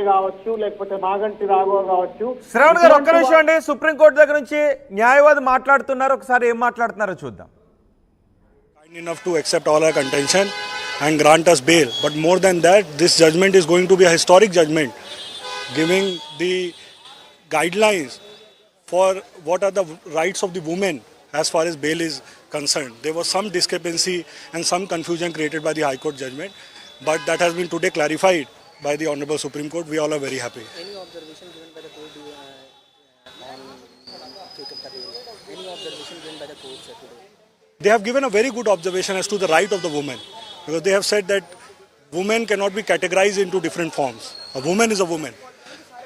కావచ్చు లేకపోతే మాగంటి రాఘవ కావచ్చు. శ్రవణ్ గారు ఒక్క నిమిషం అండి. సుప్రీంకోర్టు దగ్గర నుంచి న్యాయవాది మాట్లాడుతున్నారు, ఒకసారి ఏం మాట్లాడుతున్నారో చూద్దాం. Kind enough to accept all our contention and grant us bail, but more than that, this judgment is going to be a historic judgment, giving the guidelines for what are the rights of the women as far as bail is concerned. There was some discrepancy and some confusion created by the High Court judgment, but that has been today clarified by the Honorable Supreme Court. We all are very happy. Any observation given by the court on take up the bail? Any observation given by the court today? They have given a very good observation as to the right of the woman, because they have said that women cannot be categorized into different forms. A woman is a woman.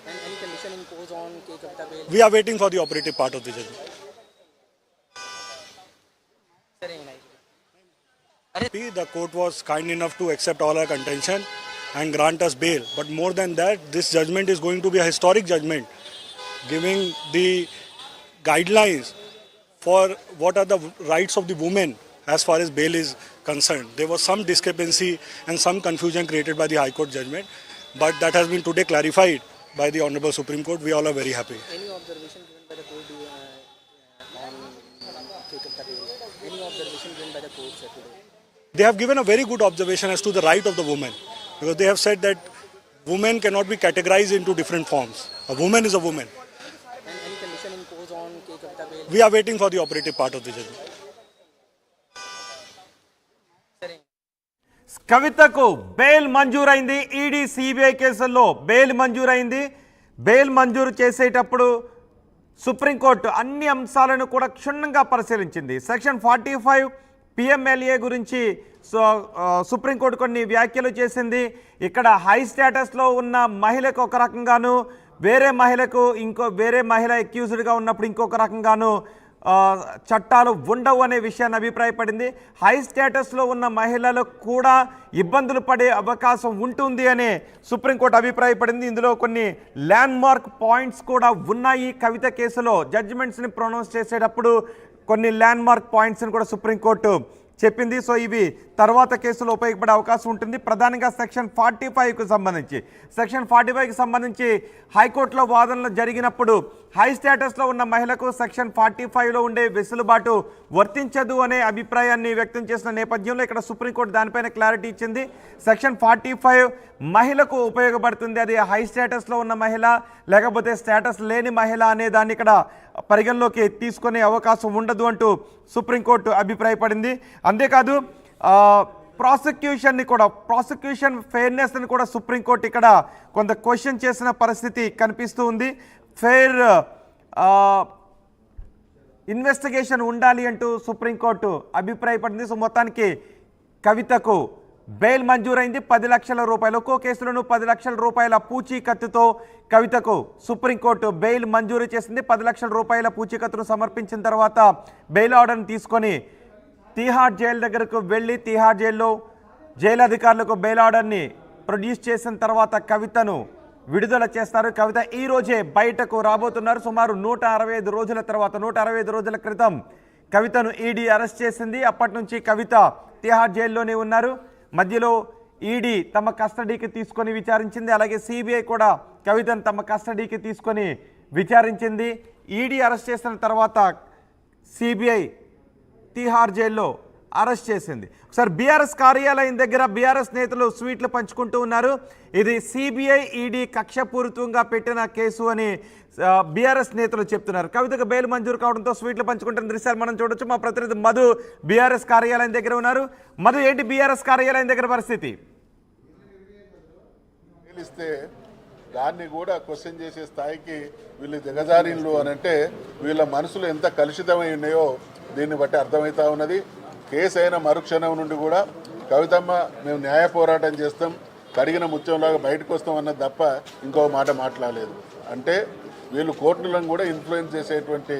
And any condition imposed on take up the bail? We are waiting for the operative part of the judgment. The court was kind enough to accept all our contention and grant us bail, but more than that, this judgment is going to be a historic judgment, giving the guidelines for what are the rights of the women as far as bail is concerned. There was some discrepancy and some confusion created by the High Court judgment, but that has been today clarified by the Honorable Supreme Court. We all are very happy. Any observation given by the court on take up the bail? Any observation given by the court today? They have given a very good observation as to the right of the woman, because they have said that women cannot be categorized into different forms. A woman is a woman. And any condition imposed on take up the bail? We are waiting for the operative part of the judgment. కవితకు bail మంజూరైంది. ED CBI కేసుల్లో bail మంజూరైంది. Bail మంజూరు చేసేటప్పుడు supreme court అన్ని అంశాలను కూడా క్షుణ్ణంగా పరిశీలించింది. Section 45 PMLA గురించి supreme court కొన్ని వ్యాఖ్యలు చేసింది. ఇక్కడ హై స్టేటస్లో ఉన్న మహిళకు ఒక రకంగాను, వేరే మహిళకు వేరే మహిళ అక్యూజ్డ్గా ఉన్నప్పుడు ఇంకొక రకంగాను చట్టాలు ఉండవు అనే విషయాన్ని అభిప్రాయపడింది. హై స్టేటస్లో ఉన్న మహిళలకు కూడా ఇబ్బందులు పడే అవకాశం ఉంటుంది అనే సుప్రీంకోర్టు అభిప్రాయపడింది. ఇందులో కొన్ని ల్యాండ్ మార్క్ పాయింట్స్ కూడా ఉన్నాయి. కవిత కేసులో జడ్జిమెంట్స్ని ప్రొనౌన్స్ చేసేటప్పుడు కొన్ని ల్యాండ్ మార్క్ పాయింట్స్ని కూడా సుప్రీంకోర్టు చెప్పింది. సో ఇవి తర్వాత కేసులో ఉపయోగపడే అవకాశం ఉంటుంది. ప్రధానంగా సెక్షన్ 45కు సంబంధించి హైకోర్టులో వాదనలు జరిగినప్పుడు హై స్టేటస్లో ఉన్న మహిళకు సెక్షన్ 45లో ఉండే వెసులుబాటు వర్తించదు అనే అభిప్రాయాన్ని వ్యక్తం చేసిన నేపథ్యంలో ఇక్కడ సుప్రీంకోర్టు దానిపైన క్లారిటీ ఇచ్చింది. సెక్షన్ 45 మహిళకు ఉపయోగపడుతుంది. అది హై స్టేటస్లో ఉన్న మహిళ లేకపోతే స్టేటస్ లేని మహిళ అనే దాన్ని ఇక్కడ పరిగణలోకి తీసుకునే అవకాశం ఉండదు అంటూ సుప్రీంకోర్టు అభిప్రాయపడింది. అంతేకాదు ప్రాసిక్యూషన్ ఫెయిర్నెస్ని కూడా సుప్రీంకోర్టు ఇక్కడ కొంత క్వశ్చన్ చేసిన పరిస్థితి కనిపిస్తూ ఉంది. ఫెయిర్ ఇన్వెస్టిగేషన్ ఉండాలి అంటూ సుప్రీంకోర్టు అభిప్రాయపడింది. సో మొత్తానికి కవితకు బెయిల్ మంజూరైంది. 10 లక్షల రూపాయలు, ఒక్కో కేసులోనూ 10 లక్షల రూపాయల పూచీకత్తుతో కవితకు సుప్రీంకోర్టు బెయిల్ మంజూరు చేసింది. 10 లక్షల రూపాయల పూచీకత్తును సమర్పించిన తర్వాత బెయిల్ ఆర్డర్ని తీసుకొని తీహార్ జైలు దగ్గరకు వెళ్ళి తీహార్ జైల్లో జైలు అధికారులకు బెయిల్ ఆర్డర్ని ప్రొడ్యూస్ చేసిన తర్వాత కవితను విడుదల చేస్తారు. కవిత ఈ రోజే బయటకు రాబోతున్నారు. సుమారు 165 రోజుల తర్వాత 165 రోజుల క్రితం కవితను ఈడీ అరెస్ట్ చేసింది. అప్పటి నుంచి కవిత తీహార్ జైల్లోనే ఉన్నారు. మధ్యలో ఈడీ తమ కస్టడీకి తీసుకొని విచారించింది. అలాగే సిబిఐ కూడా కవితను తమ కస్టడీకి తీసుకొని విచారించింది. ఈడీ అరెస్ట్ చేసిన తర్వాత సిబిఐ తీహార్ జైల్లో అరెస్ట్ చేసింది. ఒకసారి బీఆర్ఎస్ కార్యాలయం దగ్గర బీఆర్ఎస్ నేతలు స్వీట్లు పంచుకుంటూ ఉన్నారు. ఇది సిబిఐ ఈడీ కక్షపూరితంగా పెట్టిన కేసు అని బీఆర్ఎస్ నేతలు చెప్తున్నారు. కవితకు బెయిల్ మంజూరు కావడంతో స్వీట్లు పంచుకుంటున్న దృశ్యాలు మనం చూడొచ్చు. మా ప్రతినిధి మధు బీఆర్ఎస్ కార్యాలయం దగ్గర ఉన్నారు. మధు, ఏంటి బీఆర్ఎస్ కార్యాలయం దగ్గర పరిస్థితి? దాన్ని కూడా క్వశ్చన్ చేసే స్థాయికి వీళ్ళు దిగజారిన్లు అని అంటే వీళ్ళ మనసులు ఎంత కలుషితమై ఉన్నాయో దీన్ని బట్టి అర్థమవుతా ఉన్నది. కేసు అయిన మరుక్షణం నుండి కూడా కవితమ్మ మేము న్యాయ పోరాటం చేస్తాం, కడిగిన ముత్యంలాగా బయటకు వస్తాం అన్నది తప్ప ఇంకో మాట మాట్లాడలేదు. అంటే వీళ్ళు కోర్టులను కూడా ఇన్ఫ్లుయెన్స్ చేసేటువంటి